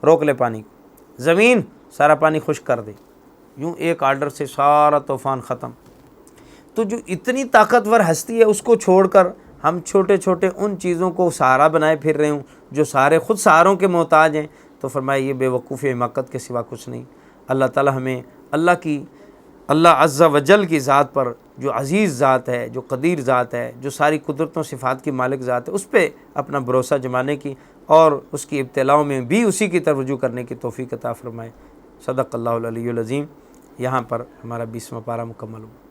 روک لے پانی کو، زمین سارا پانی خشک کر دے. یوں ایک آرڈر سے سارا طوفان ختم. تو جو اتنی طاقتور ہستی ہے اس کو چھوڑ کر ہم چھوٹے چھوٹے ان چیزوں کو سہارا بنائے پھر رہے ہوں جو سارے خود سہاروں کے محتاج ہیں، تو فرمایا یہ بے وقوفی حماقت کے سوا کچھ نہیں. اللہ تعالیٰ ہمیں اللہ عز و جل کی ذات پر، جو عزیز ذات ہے، جو قدیر ذات ہے، جو ساری قدرتوں صفات کی مالک ذات ہے، اس پہ اپنا بھروسہ جمانے کی اور اس کی ابتلاؤں میں بھی اسی کی طرف رجوع کرنے کی توفیق عطا فرمائے. صدق اللہ العلی العظیم. یہاں پر ہمارا 20واں پارہ مکمل ہوا.